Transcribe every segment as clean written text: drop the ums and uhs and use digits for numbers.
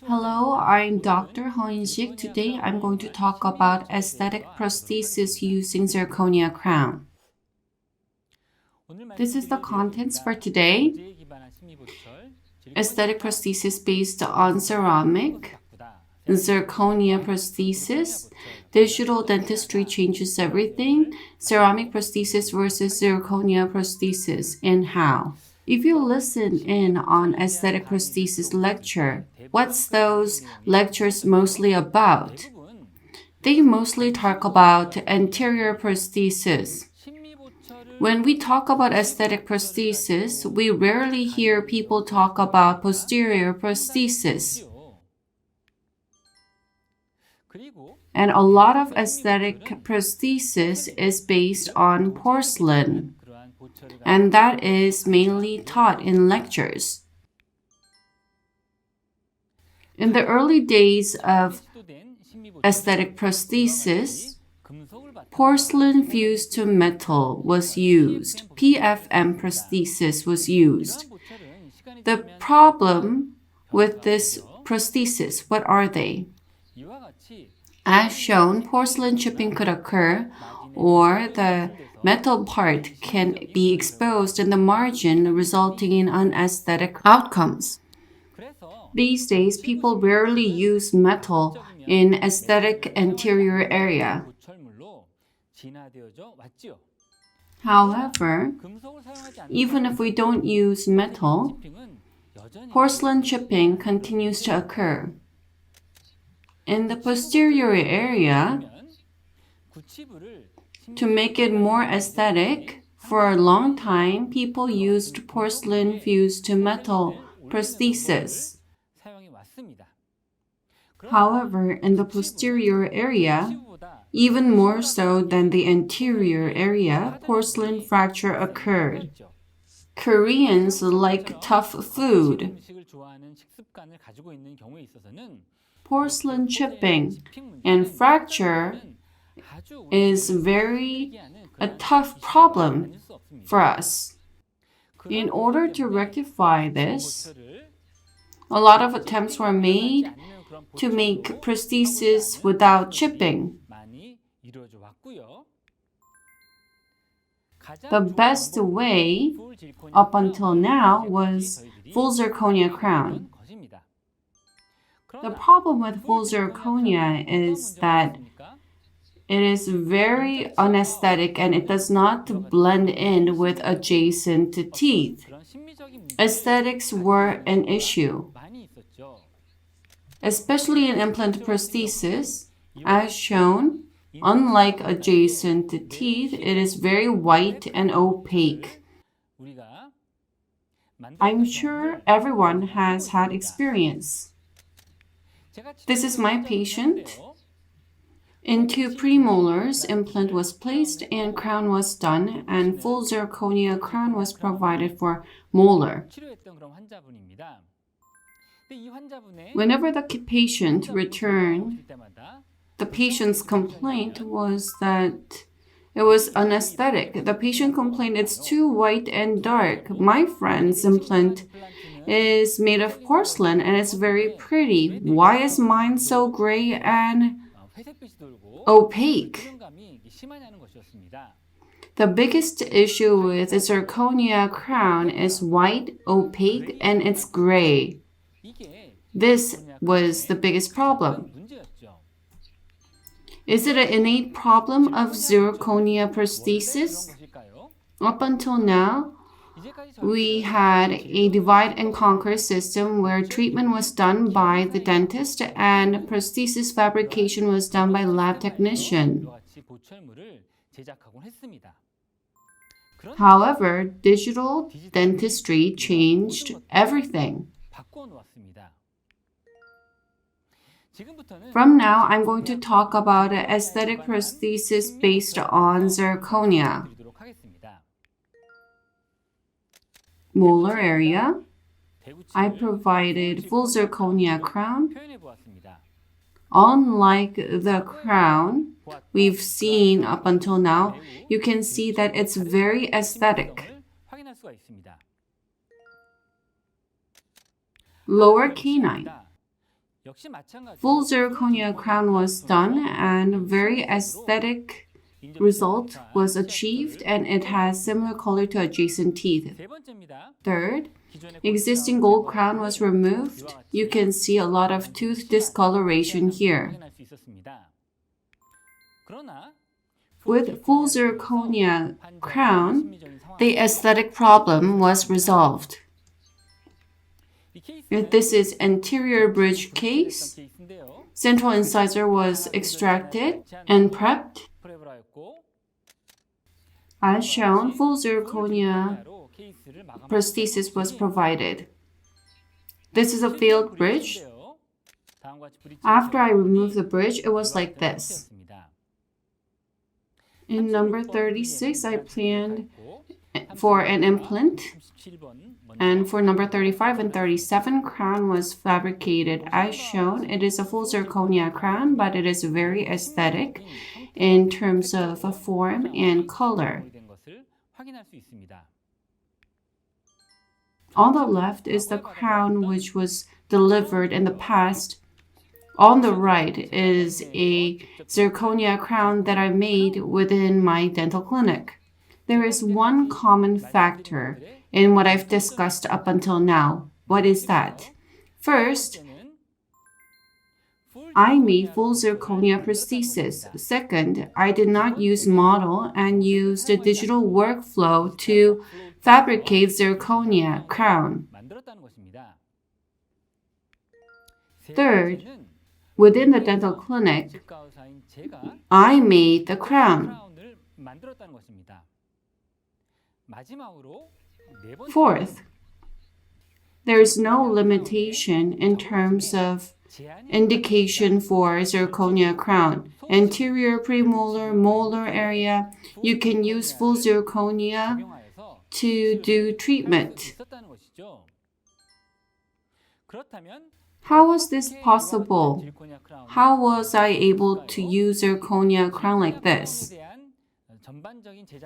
Hello, I'm Dr. Hong-Sik. Today I'm going to talk about aesthetic prosthesis using zirconia crown. This is the contents for today. Aesthetic prosthesis based on ceramic, zirconia prosthesis, digital dentistry changes everything, ceramic prosthesis versus zirconia prosthesis, and how. If you listen in on aesthetic prosthesis lecture, what's those lectures mostly about? They mostly talk about anterior prosthesis. When we talk about aesthetic prosthesis, we rarely hear people talk about posterior prosthesis. And a lot of aesthetic prosthesis is based on porcelain, and that is mainly taught in lectures. In the early days of aesthetic prosthesis, porcelain fused to metal was used. PFM prosthesis was used. The problem with this prosthesis, what are they? As shown, porcelain chipping could occur, or the metal part can be exposed in the margin, resulting in unaesthetic outcomes. These days, people rarely use metal in aesthetic anterior area. However, even if we don't use metal, porcelain chipping continues to occur. In the posterior area, to make it more aesthetic, for a long time, people used porcelain fused to metal prosthesis. However, in the posterior area, even more so than the anterior area, porcelain fracture occurred. Koreans like tough food. Porcelain chipping and fracture is a tough problem for us. In order to rectify this, a lot of attempts were made to make prosthesis without chipping. The best way up until now was full zirconia crown. The problem with full zirconia is that it is very unaesthetic and it does not blend in with adjacent teeth. Aesthetics were an issue, especially in implant prosthesis. As shown, unlike adjacent teeth, it is very white and opaque. I'm sure everyone has had experience. This is my patient. Into premolars, implant was placed and crown was done, and full zirconia crown was provided for molar. Whenever the patient returned, the patient's complaint was that it was unaesthetic. The patient complained it's too white and dark. My friend's implant is made of porcelain and it's very pretty. Why is mine so gray and opaque? The biggest issue with the zirconia crown is white, opaque, and it's gray. This was the biggest problem. Is it an innate problem of zirconia prosthesis? Up until now, we had a divide and conquer system where treatment was done by the dentist and prosthesis fabrication was done by lab technician. However, digital dentistry changed everything. From now, I'm going to talk about an aesthetic prosthesis based on zirconia. Molar area, I provided full zirconia crown. Unlike the crown we've seen up until now, you can see that it's very aesthetic. Lower canine. Full zirconia crown was done and very aesthetic result was achieved, and it has similar color to adjacent teeth. Third, existing gold crown was removed. You can see a lot of tooth discoloration here. With full zirconia crown, the aesthetic problem was resolved. This is anterior bridge case. Central incisor was extracted and prepped. As shown, full zirconia prosthesis was provided. This is a failed bridge. After I removed the bridge, it was like this. In number 36, I planned for an implant. And for number 35 and 37, crown was fabricated. As shown, it is a full zirconia crown, but it is very aesthetic in terms of form and color. On the left is the crown which was delivered in the past. On the right is a zirconia crown that I made within my dental clinic. There is one common factor in what I've discussed up until now. What is that? First, I made full zirconia prosthesis. Second, I did not use model and used a digital workflow to fabricate zirconia crown. Third, within the dental clinic, I made the crown. Fourth, there is no limitation in terms of indication for zirconia crown. Anterior premolar, molar area, you can use full zirconia to do treatment. How was this possible? How was I able to use zirconia crown like this?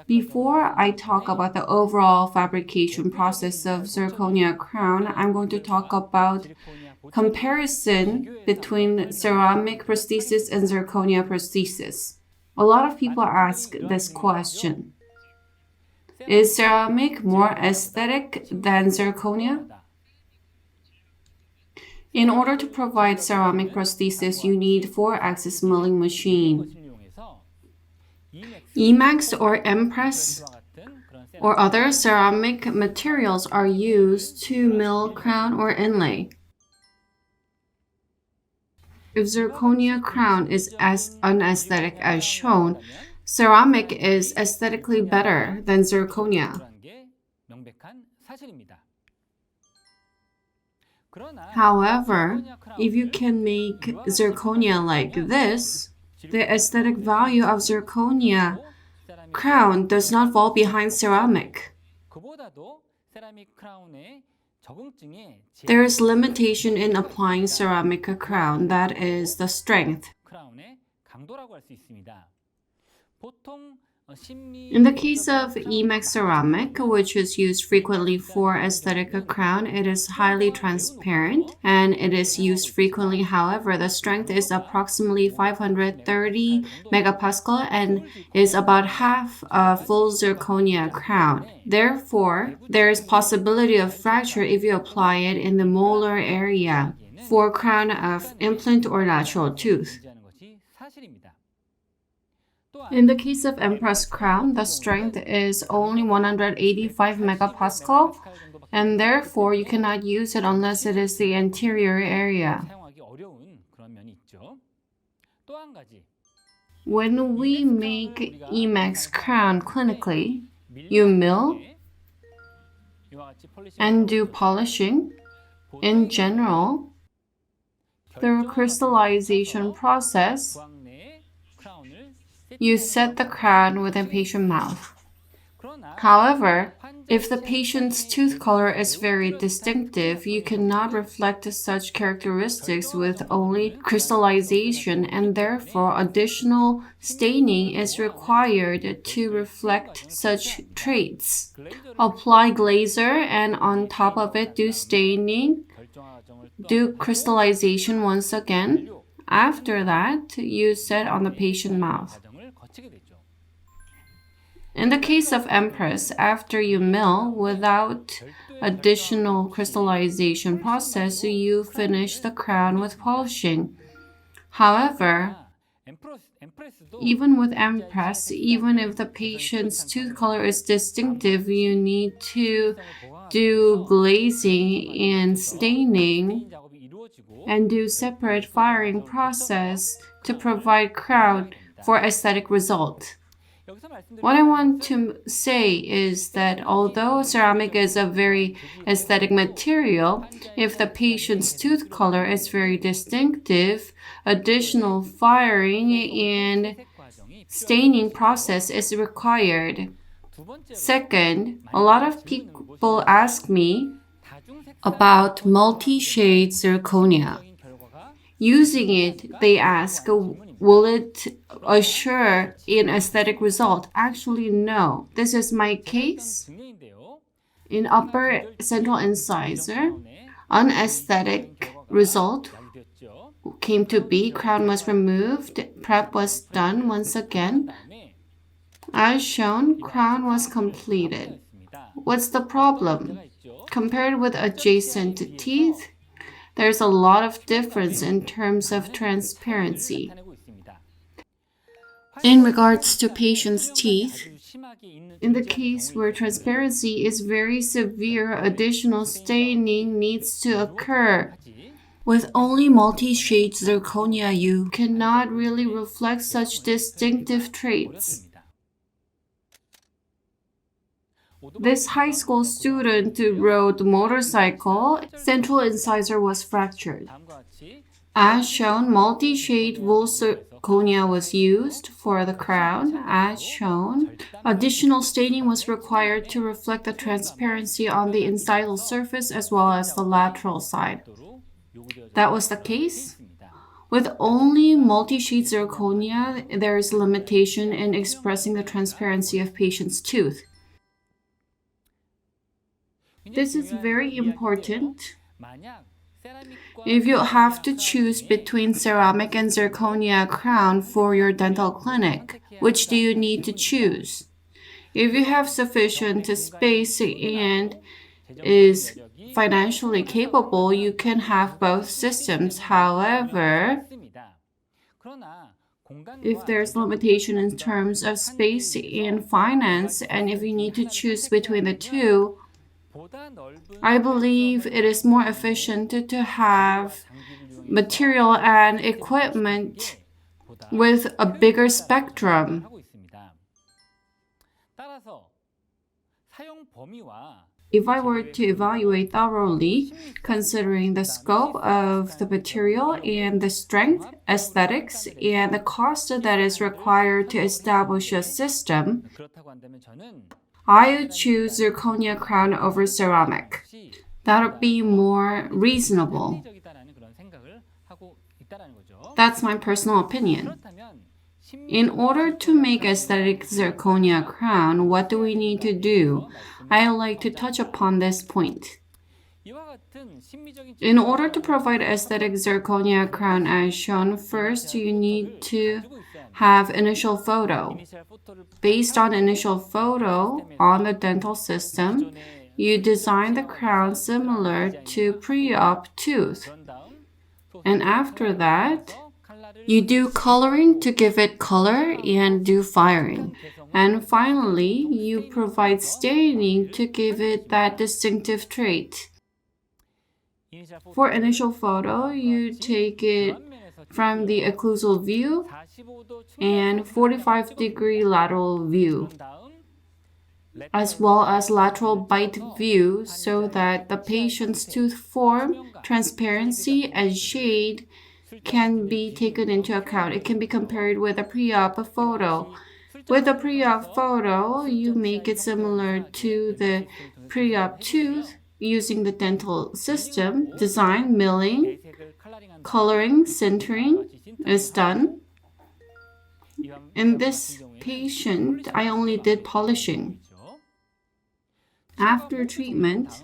Before I talk about the overall fabrication process of zirconia crown, I'm going to talk about comparison between ceramic prosthesis and zirconia prosthesis. A lot of people ask this question. Is ceramic more aesthetic than zirconia? In order to provide ceramic prosthesis, you need 4-axis milling machine. Emax or Empress or other ceramic materials are used to mill crown or inlay. If zirconia crown is as unaesthetic as shown, ceramic is aesthetically better than zirconia. However, if you can make zirconia like this, the aesthetic value of zirconia crown does not fall behind ceramic. There is limitation in applying ceramic crown, that is the strength. In the case of Emax ceramic, which is used frequently for aesthetic crown, it is highly transparent and it is used frequently. However, the strength is approximately 530 megapascal and is about half a full zirconia crown. Therefore, there is possibility of fracture if you apply it in the molar area for crown of implant or natural tooth. In the case of Empress crown, the strength is only 185 megapascal, and therefore you cannot use it unless it is the anterior area. When we make Emax crown clinically, you mill and do polishing. In general, through crystallization process, you set the crown within patient mouth. However, if the patient's tooth color is very distinctive, you cannot reflect such characteristics with only crystallization, and therefore additional staining is required to reflect such traits. Apply glazer and on top of it do staining do crystallization once again. After that, you set on the patient mouth. In the case of Empress, after you mill without additional crystallization process, you finish the crown with polishing. However, even with Empress, even if the patient's tooth color is distinctive, you need to do glazing and staining and do separate firing process to provide crown for aesthetic result. What I want to say is that although ceramic is a very aesthetic material, if the patient's tooth color is very distinctive, additional firing and staining process is required. Second, a lot of people ask me about multi-shade zirconia. Using it, they ask, will it assure an aesthetic result? Actually, no. This is my case. In upper central incisor, an aesthetic result came to be. Crown was removed, prep was done once again. As shown, crown was completed. What's the problem? Compared with adjacent teeth, there's a lot of difference in terms of transparency. In regards to patient's teeth, in the case where transparency is very severe, additional staining needs to occur. With only multi-shade zirconia, you cannot really reflect such distinctive traits. This high school student rode motorcycle, central incisor was fractured. As shown, multi-shade wool zirconia was used for the crown. As shown, additional staining was required to reflect the transparency on the incisal surface as well as the lateral side. That was the case. With only multi-shade zirconia, there is limitation in expressing the transparency of patient's tooth. This is very important. If you have to choose between ceramic and zirconia crown for your dental clinic, which do you need to choose? If you have sufficient space and is financially capable, you can have both systems. However, if there's limitation in terms of space and finance, and if you need to choose between the two, I believe it is more efficient to have material and equipment with a bigger spectrum. If I were to evaluate thoroughly, considering the scope of the material and the strength, aesthetics, and the cost that is required to establish a system, I would choose zirconia crown over ceramic. That would be more reasonable. That's my personal opinion. In order to make aesthetic zirconia crown, what do we need to do? I like to touch upon this point. In order to provide aesthetic zirconia crown as shown, first you need to have initial photo. Based on initial photo on the dental system, you design the crown similar to pre-op tooth. And after that, you do coloring to give it color and do firing. And finally, you provide staining to give it that distinctive trait. For initial photo, you take it from the occlusal view and 45-degree lateral view, as well as lateral bite view, so that the patient's tooth form, transparency, and shade can be taken into account. It can be compared with a pre-op photo. With a pre-op photo, you make it similar to the pre-op tooth using the dental system. Design, milling, coloring, sintering is done. In this patient, I only did polishing. After treatment,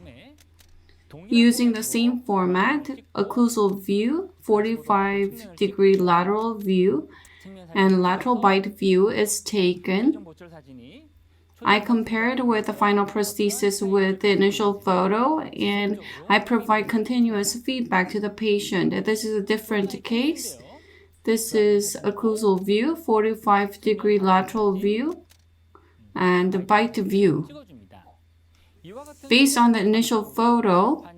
Using the same format, occlusal view, 45-degree lateral view, and lateral bite view is taken. I compared with the final prosthesis with the initial photo, and I provide continuous feedback to the patient. This is a different case. This is occlusal view, 45-degree lateral view, and bite view. Based on the initial photo,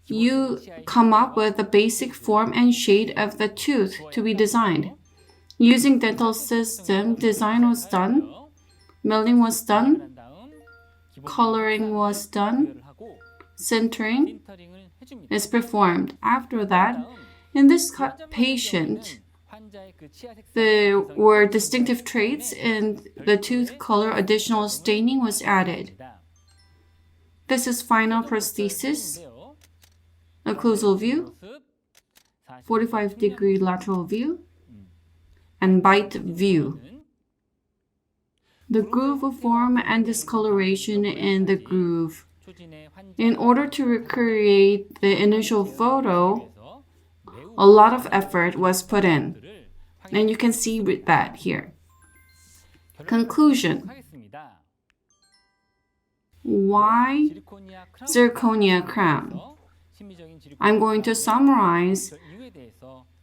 you come up with the basic form and shade of the tooth to be designed. Using dental system, design was done, milling was done, coloring was done, sintering is performed. After that, in this patient, there were distinctive traits in the tooth color. Additional staining was added. This is final prosthesis, occlusal view, 45-degree lateral view, and bite view. The groove form and discoloration in the groove. In order to recreate the initial photo, a lot of effort was put in, and you can see that here. Conclusion. Why zirconia crown? I'm going to summarize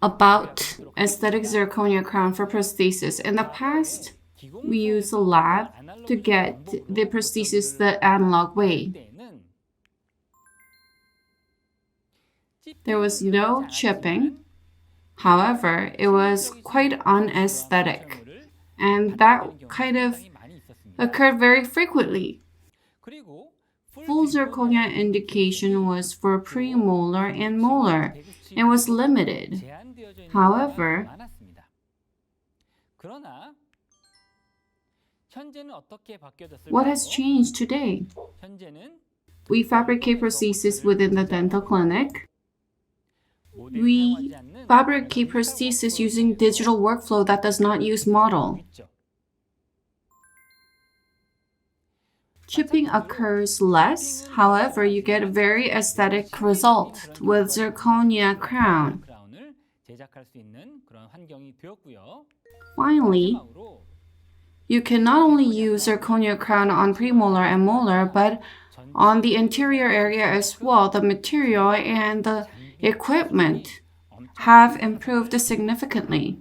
about aesthetic zirconia crown for prosthesis. In the past, we used a lab to get the prosthesis the analog way. There was no chipping. However, it was quite unaesthetic, and that kind of occurred very frequently. Full zirconia indication was for premolar and molar and was limited. However, what has changed today? We fabricate prosthesis within the dental clinic. We fabricate prosthesis using digital workflow that does not use model. Chipping occurs less, however, you get a very aesthetic result with zirconia crown. Finally, you can not only use zirconia crown on premolar and molar, but on the interior area as well. The material and the equipment have improved significantly.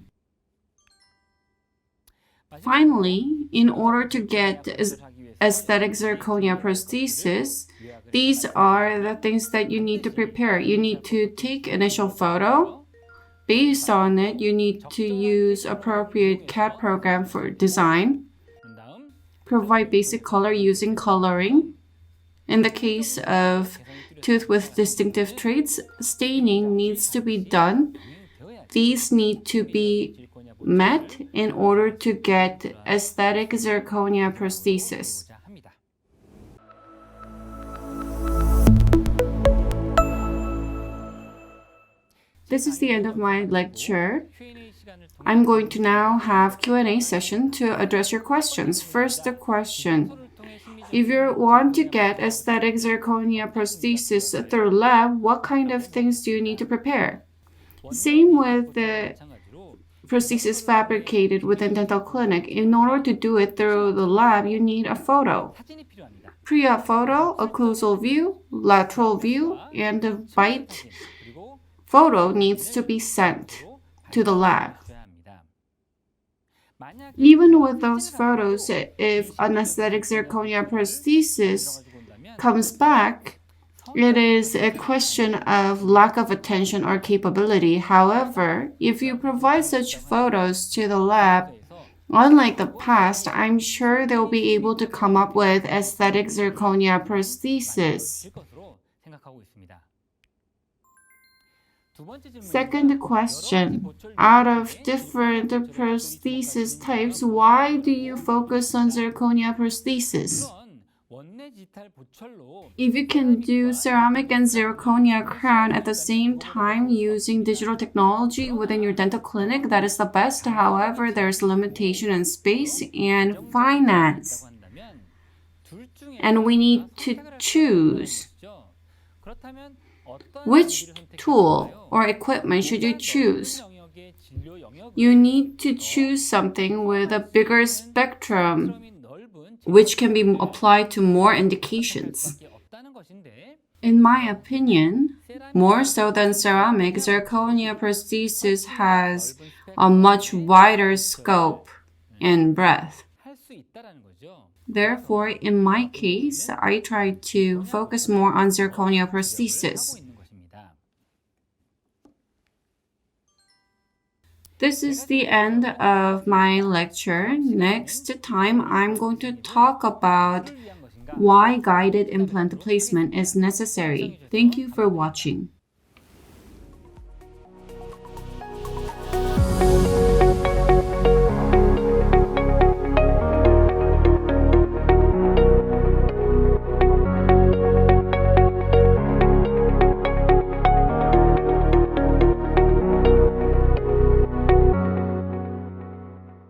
Finally, in order to get aesthetic zirconia prosthesis, these are the things that you need to prepare. You need to take initial photo. Based on it, you need to use appropriate CAD program for design. Provide basic color using coloring. In the case of tooth with distinctive traits, staining needs to be done. These need to be met in order to get aesthetic zirconia prosthesis. This is the end of my lecture. I'm going to now have Q&A session to address your questions. First, the question. If you want to get aesthetic zirconia prosthesis through lab, what kind of things do you need to prepare? Same with the prosthesis fabricated within dental clinic. In order to do it through the lab, you need a photo. Pre-op photo, occlusal view, lateral view, and the bite photo needs to be sent to the lab. Even with those photos, if an aesthetic zirconia prosthesis comes back, it is a question of lack of attention or capability. However, if you provide such photos to the lab, unlike the past, I'm sure they'll be able to come up with aesthetic zirconia prosthesis. Second question, out of different prosthesis types, why do you focus on zirconia prosthesis? If you can do ceramic and zirconia crown at the same time using digital technology within your dental clinic, that is the best. However, there's limitation in space and finance. And we need to choose. Which tool or equipment should you choose? You need to choose something with a bigger spectrum, which can be applied to more indications. In my opinion, more so than ceramic, zirconia prosthesis has a much wider scope and breadth. Therefore, in my case, I try to focus more on zirconia prosthesis. This is the end of my lecture. Next time, I'm going to talk about why guided implant placement is necessary. Thank you for watching.